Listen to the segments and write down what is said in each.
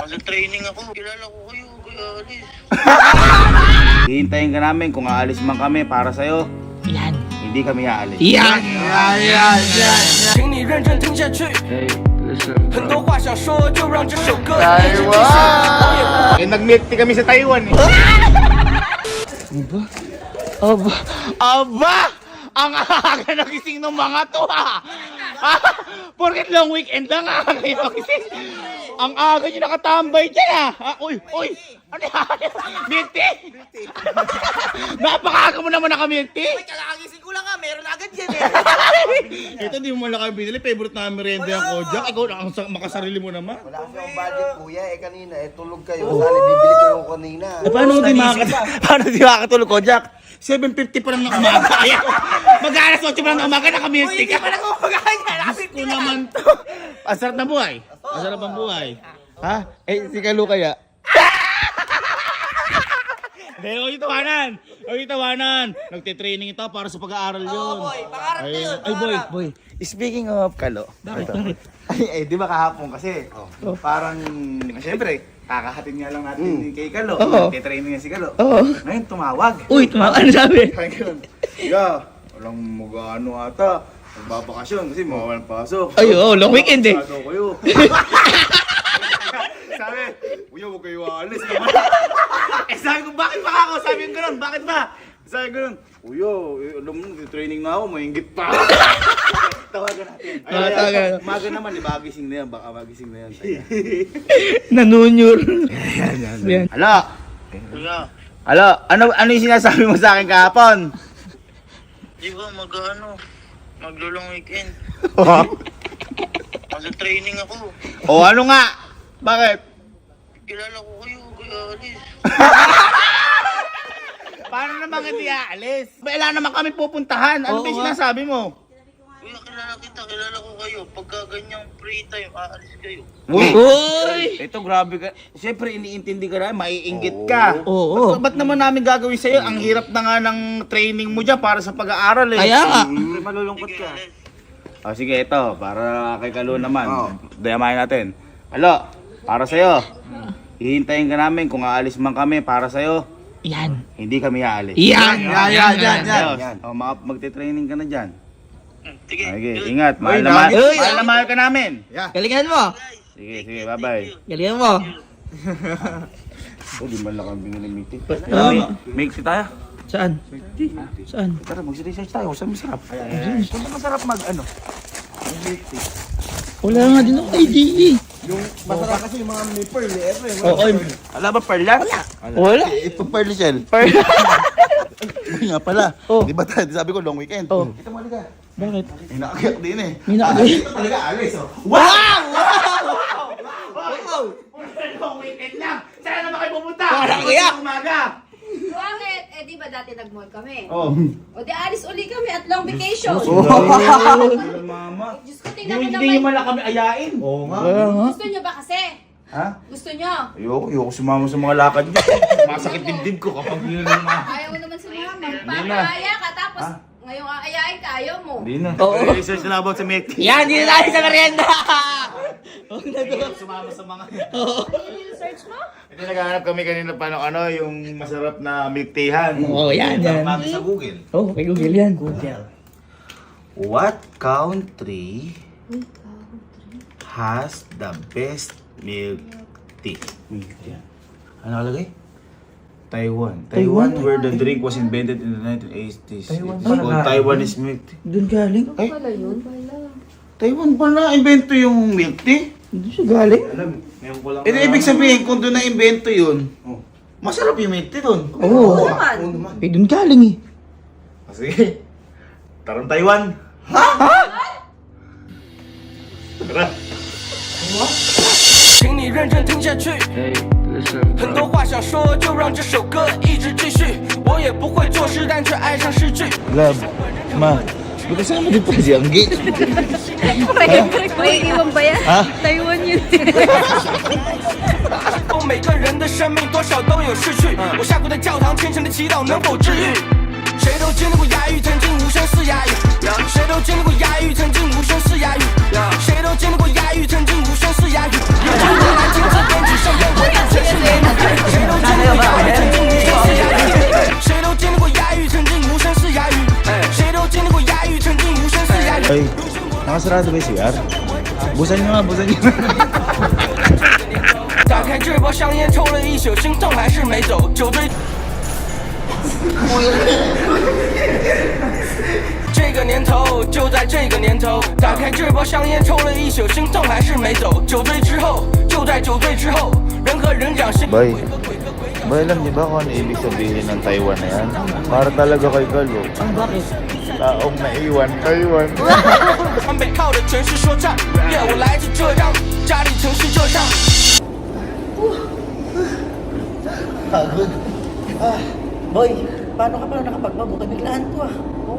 Nasa training ako. Kilala ko kayo, kaya alis. Hihintayin ka namin kung aalis man kami para sa'yo. Yan. Hindi kami aalis. Yan. 请你认真听下去。很多话想说，就让这首歌一直继续。 Eh, nag-milk tea kami sa Taiwan eh. Aba! Ang aga nagising ng mga to ha! Porket long weekend lang aga kayo nagising. Ang aga nyo nakatambay dyan ha! Uy! Ano yan? Milk tea? Napakaga mo naman naka-milk tea? Kakagising ko lang nga, meron agad yan eh. Ito di mo lang kami binili. Favorite na merienda yung Kojak. Ikaw ang makasarili mo naman. Wala kasi akong budget, kuya. Kanina, tulog kayo. Sali, bibili ko yung kanina. Paano di makakatulog, Kojak? 7:50 pa lang ng umaga. Ayaw. Mag-alas 8 pa lang ng umaga, naka-milk tea ka. Diyos ko naman to. Ang sarap na buhay. Ang sarap ang buhay. Ha? Eh, si Kalu kaya? Hindi, huwag yung tawanan. Huwag yung tawanan. Nagtitraining ito para sa pag-aaral yun. boy, pangarap na yun, Ay, boy. Speaking of Kalo. Bakit? Ay, di ba kahapon kasi? Parang, siyempre, kakahatin nga lang natin kay Kalo. Nagtitraining niya si Kalo. Ngayon, tumawag. Uy, tumawa. Ano sabi? Kaya ganun. Yeah, walang mag-ano ata. Magbabakasyon kasi mawawalan pasok. Ay, long weekend eh. Masyado kayo. Sabi, kuya, huwag kayo aalis naman. Sabi ko, bakit ba ako? Sabi ko ganun, bakit ba? Sabi ko ganun, kuya, alam mo, training na ako, maingit pa. Tawagan natin. Tawagan. Maga naman, magising na yan, baka magising na yan. Nanunyur. Yan. Alo, Kuya, ano yung sinasabi mo sa akin kahapon? di ba maglulong weekend. Nasa training ako. O ano nga? Bakit? Kilala ko kayo, kaya alis. Paano naman hindi aalis? Wala naman kami pupuntahan. Ano ba yung sinasabi mo? Kuya, kilala ko kayo. Pagka ganyang free time, aalis kayo. Uy! Ito grabe ka. Siyempre iniintindi ka na, maiinggit ka. Oo. Ba't naman namin gagawin sa'yo? Ang hirap na nga ng training mo dyan para sa pag-aaral eh. Kaya nga. Siyempre malulungkot Sige, ka. alis. O sige, ito. Para kay Kalu naman. Dayamahin natin. Alo, para sa'yo. Hihintayin ka namin kung aalis man kami para sa'yo. Yan. Hindi kami aalis. Yan. Ayos. O, magte-training ka na dyan. Sige, Okay, good. ingat. Mahal na mahal ka namin. Galingan mo. Sige, bye-bye. Galingan mo. Oh, di man lang kami binili meeting. Ano? tayo. Saan? Saan? Tara, mag-research tayo. Saan masarap? Saan masarap mag-ano? Wala nga din ako idea. Masarap kasi yung mga may pearl eh. Oo. Ala ba perla? Wala. Ito pearl shell. Nga pala. Oh. Di ba tayo? Sabi ko long weekend. Oh. Ito mo liga. Bakit? Hinakayak din eh. Hinakayak? Ito talaga alis oh. Wow! Long weekend lang. Saan naman kayo pupunta? Parang iyak. Umaga. Bakit? Eh di ba dati nag-mall kami? Oh. O di alis uli kami at long vacation. Mama. Diyos ko, tingnan mo Hindi naman. man lang kami ayain. Oo nga. Gusto nyo ba kasi? Ha? Gusto nyo? Ayoko sumama sa mga lakad niyo. Masakit dibdib ko kapag yun yung mga... Ayaw mo naman sumama. Hindi na. Papaya ka tapos ngayong aayain ka, ayaw mo. Hindi na. Oo. Research na about sa milk tea. Yan, hindi na tayo sa merienda. Ayoko sumama sa mga... Search mo? Hindi naghahanap kami kanina pa ng ano, yung masarap na milk teahan. Oo, yan. Natin sa Google. Oh, kay Google yan. What country has the best milk tea? Ano kalagay? Taiwan. Taiwan, where the drink was invented in the 1980s. It's called Taiwanese milk tea. Doon galing? Ay, Wala yun. Taiwan pa na-invento yung milk tea? Doon siya galing? Eh, ibig sabihin, kung doon na-invento yun, masarap yung milk tea doon. Oo. Naman. Eh, doon galing eh. Sige. Tarang Taiwan. Tara. 请你认真听下去。很多话想说，就让这首歌一直继续。我也不会作诗，但却爱上诗句。 Love, ma, kasama din pa si Anggi. May iwan ba yan? Taiwan yun. 每个人的生命多少都有逝去，我下跪在教堂，虔诚的祈祷能否治愈？谁都经历过压抑，曾经无声是哑语；谁都经历过压抑，曾经无声是哑语；谁都经历过压抑，曾经无声是哑语。中国南京这边只剩。nakasarado ba yung CR? Busan nyo nga, busan nyo. 打开这包香烟，抽了一宿，心痛还是没走，酒醉。这个年头，就在这个年头，打开这包香烟，抽了一宿，心痛还是没走，酒醉之后，就在酒醉之后，人和人讲心。 Bay, bay, alam niyo ba kung ano ibig sabihin ng Taiwan na yan? Para talaga kay Galo. Bakit? Taong naiwan, Taiwan. 川北靠的全是说唱，耶，我来自浙江，家里城市浙上。 Pagod. Boy, paano ka pala nakapagpabuka? Biglaan to ah.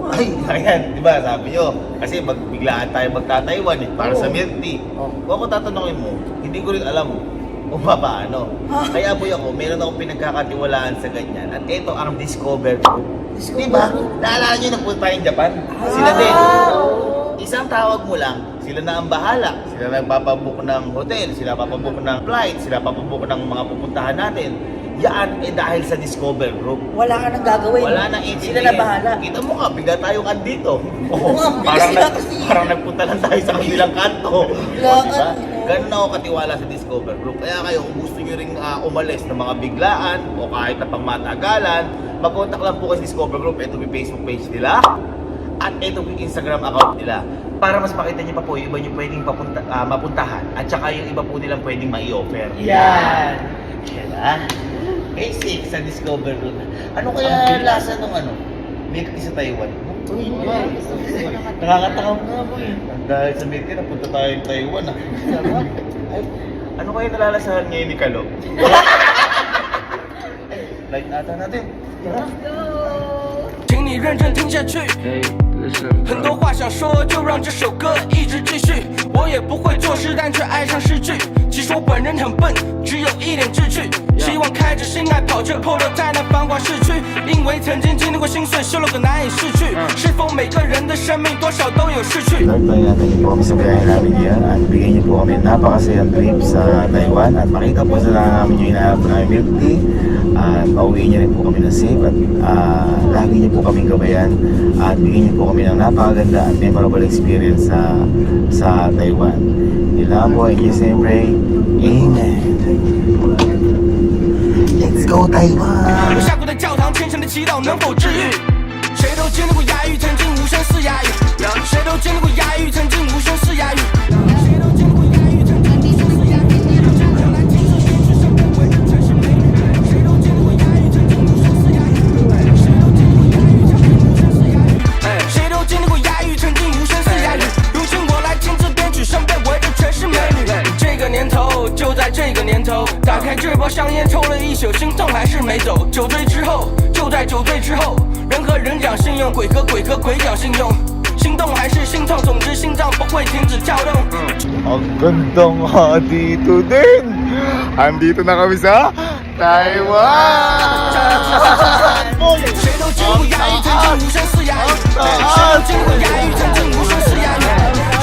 Ay, ayan, di ba sabi nyo? Kasi biglaan tayo magta-Taiwan eh, para sa milk tea. Kung ako tatanungin mo, hindi ko rin alam kung paano. Kaya boy ako, meron akong pinagkakatiwalaan sa ganyan. At ito ang Discover Group. Di ba? Naalala nyo nagpunta tayong Japan? Sila din. Isang tawag mo lang, sila na ang bahala. Sila nagpapabook ng hotel, sila papabook ng flight, sila papabook ng mga pupuntahan natin. Yan eh dahil sa Discover Group. Wala ka nang gagawin. Wala nang intindihan. Sila na bahala. Kita mo nga, bigla tayong andito. bilis na kasi. Parang nagpunta lang tayo sa kabilang kanto. Bigla ka. Diba? Ganun ako katiwala sa Discover Group. Kaya kayo, kung gusto nyo ring umalis ng mga biglaan o kahit na pang matagalan, mag-contact lang po kayo sa Discover Group. Ito yung Facebook page nila. At ito yung Instagram account nila. Para mas makita niyo pa po yung iba nyo pwedeng mapuntahan. At saka yung iba po nilang pwedeng mai-offer. Yan. Yan. Basic sa Discover Group. Ano kaya lasa nung ano? Milk tea sa Taiwan? Uy, nakakatakam nga po eh. Dahil sa milk tea, napunta tayo ng Taiwan ah. Ay, ano kaya nalalasahan ngayon ni Kalo? Like ata natin. Tara. 请你认真听下去。很多话想说，就让这首歌一直继续。我也不会作诗，但却爱上诗句。其实我本人很笨，只有一点志趣。希望开着心爱跑车破落在那繁华市区，因为曾经经历过心碎，修了个难以逝去。是否每个人的生命多少都有逝去？ Lord, bayatan niyo po kami sa biyahe namin yan at bigyan niyo po kami ng napakasayang trip sa Taiwan at makita po sa namin yung hinahanap namin milk tea at pauwi niyo rin po kami na safe at lagi niyo po kaming gabayan at bigyan niyo po kami ng napakaganda at memorable experience sa Taiwan. Kailangan po, in Jesus' name pray. Amen. Let's go Taiwan! 我下过的教堂，虔诚的祈祷能否治愈？谁都经历过哑语，曾经无声似哑语；谁都经历过哑语，曾经无声似哑语；谁都经历过哑语，曾经无声似哑语。后来听着编曲声变为这全是美女。谁都经历过哑语，曾经无声似哑语；谁都经历过哑语，曾经无声似哑语。谁都经历过哑语，曾经无声似哑语。如今我来亲自编曲，身边围着全是美女。这个年头，就在这个年头，打开这包香烟，抽了一宿，心痛还是没走。酒醉之后，就在酒醉之后，人和人讲信用，鬼和鬼讲信用。心动还是心痛，总之心脏不会停止跳动。 Ang gandang dito din. Andito na kami sa Taiwan. 谁都经过哑语，曾经无声似哑语；谁都经过哑语，曾经无声似哑语；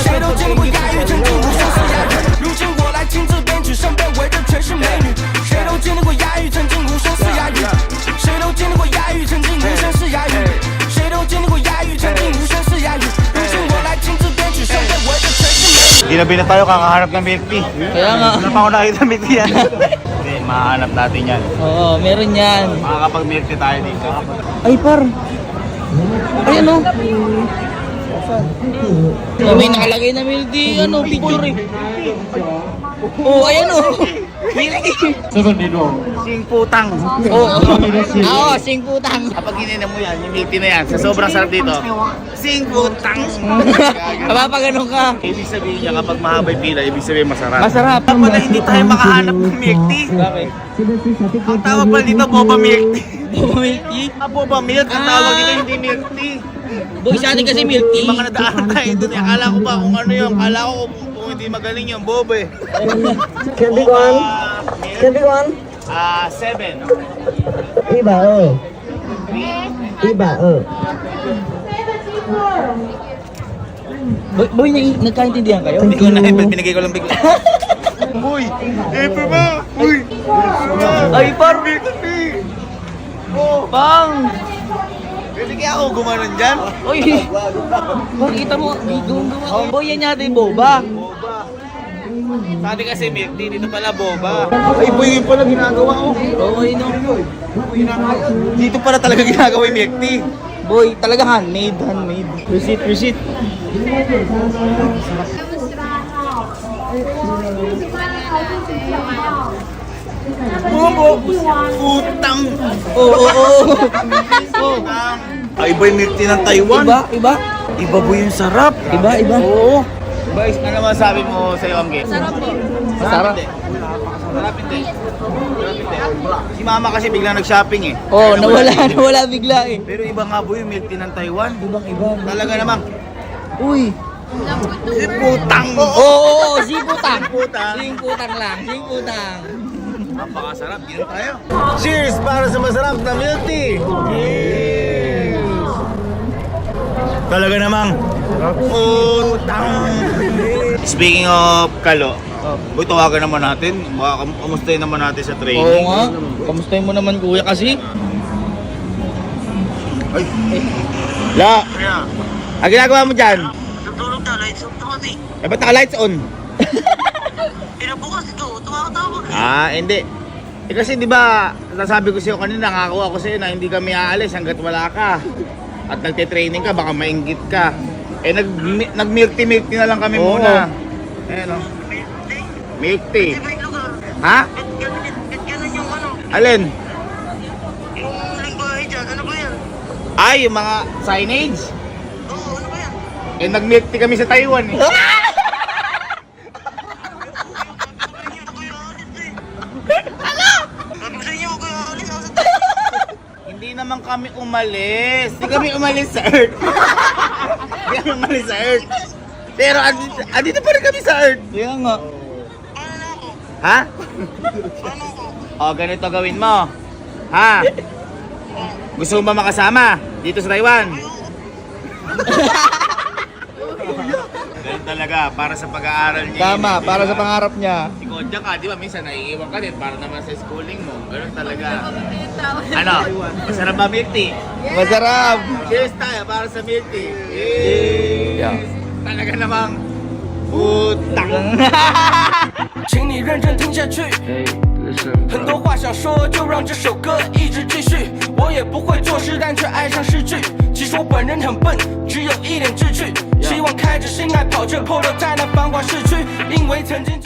谁都经过哑语，曾经无声似哑语。如今我来亲自编曲，身边围着全是美女。谁都经历过哑语，曾经无声似哑语；谁都经历过哑语，曾经无声似哑语；谁都经历过哑语，曾经无声似哑语。如今我来亲自编曲，身边围着全是美女。 Ginabi na tayo kakahanap ng milk tea. Kaya nga. Ano pa ako nakita ng milk tea yan? Hindi, mahanap natin yan. Oo, meron yan. Makakapag-milk tea tayo dito. Ay, par. Ayan o. May nakalagay na milk tea, ano, picture eh. Oh, ayan o. Milk tea. Singputang. Oo, singputang. Kapag ininom mo yan, yung milk tea na yan, sa sobrang sarap dito, singputang. Kapapaganon ka. Ibig sabihin niya kapag mahaba yung pila, ibig sabihin masarap. Masarap. Pala hindi tayo makahanap ng milk tea. Bakit? Ang tawag pala dito, boba milk tea. Boba milk tea? Boba milk, ang tawag dito hindi milk tea. Boy, sa atin kasi milk tea. Mga nadaan tayo doon eh. Akala ko ba kung ano yun? Akala ko kung hindi magaling yung boba eh. Candy one. Candy one. 7. Iba oh. Iba oh. Boy, nagkaintindihan kayo? Hindi ko na, binigay ko lang bigla. Uy! Epe ba? Uy! Ay, par! Oh, pang! kaya ako gumanon dyan. Uy, makita mo, gumagawa. Boy, yan yata yung boba. Sabi kasi milk tea, dito pala boba. Ay, boy, yun pala ginagawa ko. Oo, yun o. Dito pala talaga ginagawa yung milk tea. Boy, talaga handmade. Receipt. Utang. Oo. Ay, iba yung milk tea ng Taiwan. Iba. Iba po yung sarap. Iba. Oo. Guys, ano masabi mo sa iyo, Amge? Sarap po. Masarap. Sarap hindi. Si mama kasi biglang nag-shopping eh. Oh, Kaya nawala bigla eh. Pero iba nga po yung milk tea ng Taiwan. Ibang-iba. Talaga namang. Uy. Putang. Oo, siputang. Putang. Siputang lang, siputang. Napakasarap. Gino tayo. Cheers para sa masarap na milk tea. Cheers. Talaga namang. Putang. Speaking of kalo, boy, tawagan naman natin. Kamustahin naman natin sa Oo training. nga. Kamustahin mo naman kuya kasi? La, ang ginagawa mo dyan? Tutulog na, lights off na kami. Eh, ba't naka-lights on? Pinabukas ko, tumakatawag. Hindi. Eh kasi di ba, nasabi ko sa'yo kanina, nangako ako sa'yo na hindi kami aalis hanggat wala ka. At nagte-training ka, baka mainggit ka. Eh nag-milk tea na lang kami muna. Ayan o. Milk tea. Iba yung lugar. Ha? Ba't ganun yung ano? Alin? Yung lingwahe dyan, ano ba yan? Ay, yung mga signage. Oo, ano ba yan? Eh nag-milk tea kami sa Taiwan eh. Sabi ko sa inyo, huwag kayo aalis. Nasa tayo. Hindi naman kami umalis. Hindi kami umalis sa Earth. Hindi kami umalis sa Earth. Pero andito pa rin kami sa Earth. Kaya nga. Paano na ako? Ha? Paano ako? O, ganito gawin mo. Ha? Gusto mo ba makasama dito sa Taiwan? Ganun talaga, para sa pag-aaral niya. Tama, para sa pangarap niya. Si Kodja ka, di ba? Minsan naiiwan ka din para naman sa schooling mo. Ganun talaga. Ano? Masarap ba milk tea? Masarap. Cheers tayo para sa milk tea. Cheers! Talaga namang putang. 请你认真听下去。很多话想说，就让这首歌一直继续。我也不会作诗，但却爱上诗句。其实我本人很笨，只有一点志趣。希望开着心来跑这 polo，在那繁华市区，因为曾经。